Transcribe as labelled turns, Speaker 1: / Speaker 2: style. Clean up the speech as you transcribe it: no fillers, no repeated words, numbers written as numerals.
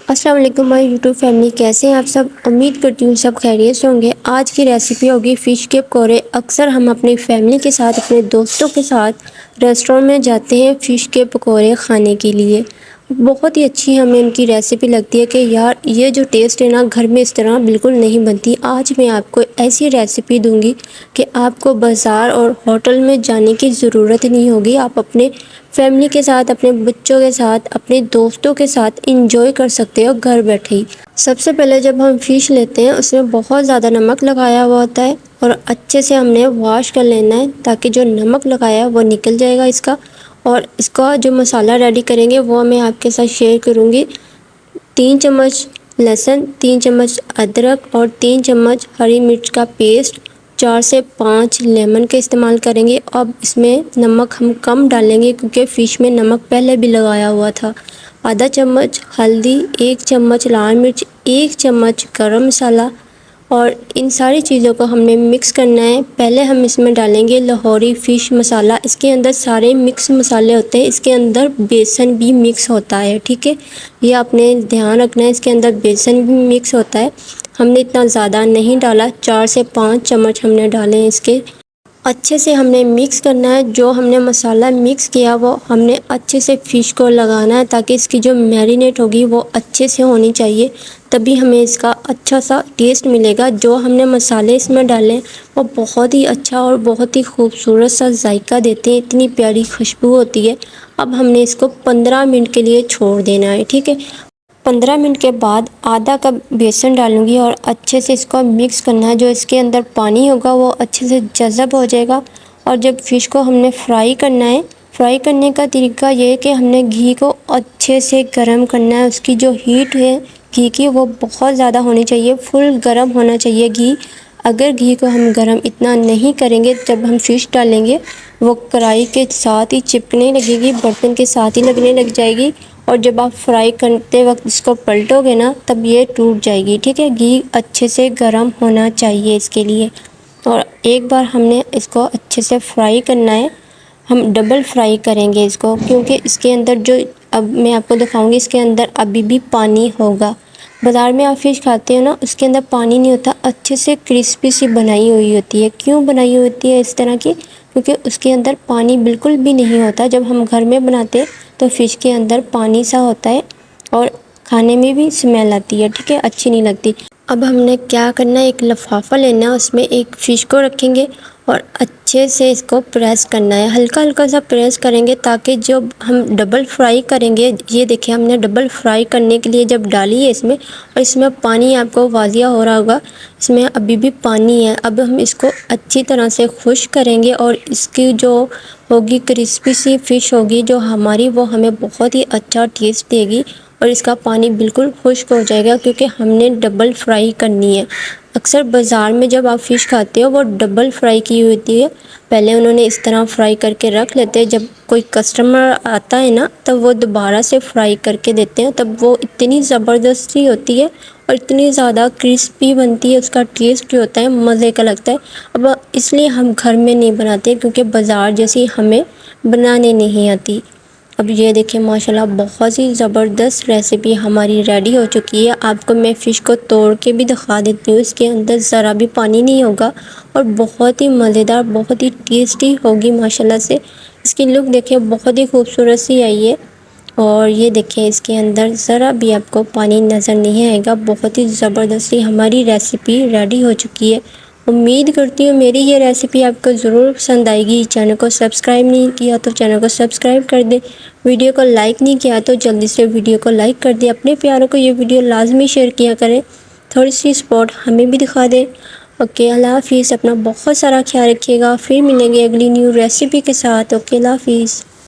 Speaker 1: अस्सलाम वालेकुम my YouTube family, कैसे हैं आप सब। उम्मीद करती हूँ सब खैरियत से होंगे। आज की रेसिपी होगी फ़िश के पकौड़े। अक्सर हम अपनी फैमिली के साथ, अपने दोस्तों के साथ रेस्टोरेंट में जाते हैं फ़िश के पकौड़े खाने के लिए। बहुत ही अच्छी हमें इनकी रेसिपी लगती है कि यार ये जो टेस्ट है ना, घर में इस तरह बिल्कुल नहीं बनती। आज मैं आपको ऐसी रेसिपी दूंगी कि आपको बाज़ार और होटल में जाने की ज़रूरत नहीं होगी। आप अपने फैमिली के साथ, अपने बच्चों के साथ, अपने दोस्तों के साथ इंजॉय कर सकते हो घर बैठे ही। सबसे पहले जब हम फ़िश लेते हैं उसमें बहुत ज़्यादा नमक लगाया हुआ होता है और अच्छे से हमने वॉश कर लेना है ताकि जो नमक लगाया है वो निकल जाएगा इसका। और इसका जो मसाला रेडी करेंगे वो मैं आपके साथ शेयर करूँगी। 3 चम्मच लहसुन, 3 चम्मच अदरक और 3 चम्मच हरी मिर्च का पेस्ट, 4 से 5 लेमन का इस्तेमाल करेंगे। अब इसमें नमक हम कम डालेंगे क्योंकि फ़िश में नमक पहले भी लगाया हुआ था। आधा चम्मच हल्दी, 1 चम्मच लाल मिर्च, 1 चम्मच गरम मसाला और इन सारी चीज़ों को हमने मिक्स करना है। पहले हम इसमें डालेंगे लाहौरी फ़िश मसाला। इसके अंदर सारे मिक्स मसाले होते हैं, इसके अंदर बेसन भी मिक्स होता है, ठीक है। ये आपने ध्यान रखना है, इसके अंदर बेसन भी मिक्स होता है। हमने इतना ज़्यादा नहीं डाला, 4 से 5 चम्मच हमने डाले हैं इसके। अच्छे से हमने मिक्स करना है। जो हमने मसाला मिक्स किया वो हमने अच्छे से फ़िश को लगाना है ताकि इसकी जो मैरिनेट होगी वो अच्छे से होनी चाहिए, तभी हमें इसका अच्छा सा टेस्ट मिलेगा। जो हमने मसाले इसमें डाले वो बहुत ही अच्छा और बहुत ही खूबसूरत सा जायका देते हैं, इतनी प्यारी खुशबू होती है। अब हमने इसको 15 मिनट के लिए छोड़ देना है, ठीक है। 15 मिनट के बाद आधा कप बेसन डालूंगी और अच्छे से इसको मिक्स करना है। जो इसके अंदर पानी होगा वो अच्छे से जज़ब हो जाएगा। और जब फ़िश को हमने फ्राई करना है, फ्राई करने का तरीका ये है कि हमने घी को अच्छे से गर्म करना है। उसकी जो हीट है घी की वो बहुत ज़्यादा होनी चाहिए, फुल गर्म होना चाहिए घी। अगर घी को हम गर्म इतना नहीं करेंगे, जब हम फ़िश डालेंगे वो कढ़ाई के साथ ही चिपकने लगेगी, बर्तन के साथ ही लगने लग जाएगी। और जब आप फ्राई करते वक्त इसको पलटोगे ना तब ये टूट जाएगी, ठीक है। घी अच्छे से गर्म होना चाहिए इसके लिए। और एक बार हमने इसको अच्छे से फ्राई करना है। हम डबल फ्राई करेंगे इसको क्योंकि इसके अंदर जो, अब मैं आपको दिखाऊंगी, इसके अंदर अभी भी पानी होगा। बाज़ार में आप फ़िश खाते हो ना, उसके अंदर पानी नहीं होता, अच्छे से क्रिस्पी सी बनाई हुई होती है। क्यों बनाई हुई होती है इस तरह की? क्योंकि उसके अंदर पानी बिल्कुल भी नहीं होता। जब हम घर में बनाते हैं तो फ़िश के अंदर पानी सा होता है और खाने में भी स्मेल आती है, ठीक है, अच्छी नहीं लगती। अब हमने क्या करना है, एक लिफाफा लेना है, उसमें एक फ़िश को रखेंगे और अच्छे से इसको प्रेस करना है। हल्का हल्का सा प्रेस करेंगे ताकि जब हम डबल फ्राई करेंगे, ये देखिए हमने डबल फ्राई करने के लिए जब डाली है इसमें, और इसमें पानी आपको वाज़िया हो रहा होगा, इसमें अभी भी पानी है। अब हम इसको अच्छी तरह से खुश करेंगे और इसकी जो होगी क्रिस्पी सी फ़िश होगी जो हमारी, वो हमें बहुत ही अच्छा टेस्ट देगी और इसका पानी बिल्कुल खुश्क हो जाएगा क्योंकि हमने डबल फ्राई करनी है। अक्सर बाज़ार में जब आप फ़िश खाते हो वो डबल फ्राई की होती है, पहले उन्होंने इस तरह फ्राई करके रख लेते हैं। जब कोई कस्टमर आता है ना तब वो दोबारा से फ्राई करके देते हैं, तब वो इतनी ज़बरदस्ती होती है और इतनी ज़्यादा क्रिस्पी बनती है, उसका टेस्ट जो होता है मज़े का लगता है। अब इसलिए हम घर में नहीं बनाते क्योंकि बाज़ार जैसी हमें बनाने नहीं आती। अब ये देखिए माशाल्लाह बहुत ही ज़बरदस्त रेसिपी हमारी रेडी हो चुकी है। आपको मैं फ़िश को तोड़ के भी दिखा देती हूँ, इसके अंदर ज़रा भी पानी नहीं होगा और बहुत ही मज़ेदार, बहुत ही टेस्टी होगी माशाल्लाह से। इसकी लुक देखिए बहुत ही खूबसूरत सी आई है और ये देखिए इसके अंदर ज़रा भी आपको पानी नज़र नहीं आएगा। बहुत ही ज़बरदस्ती हमारी रेसिपी रेडी हो चुकी है। उम्मीद करती हूँ मेरी ये रेसिपी आपको ज़रूर पसंद आएगी। चैनल को सब्सक्राइब नहीं किया तो चैनल को सब्सक्राइब कर दें। वीडियो को लाइक नहीं किया तो जल्दी से वीडियो को लाइक कर दें। अपने प्यारों को ये वीडियो लाजमी शेयर किया करें, थोड़ी सी सपोर्ट हमें भी दिखा दें। ओके, अल्लाह हाफिज़। अपना बहुत सारा ख्याल रखिएगा। फिर मिलेंगे अगली न्यू रेसिपी के साथ। ओके, अल्लाह हाफिज़।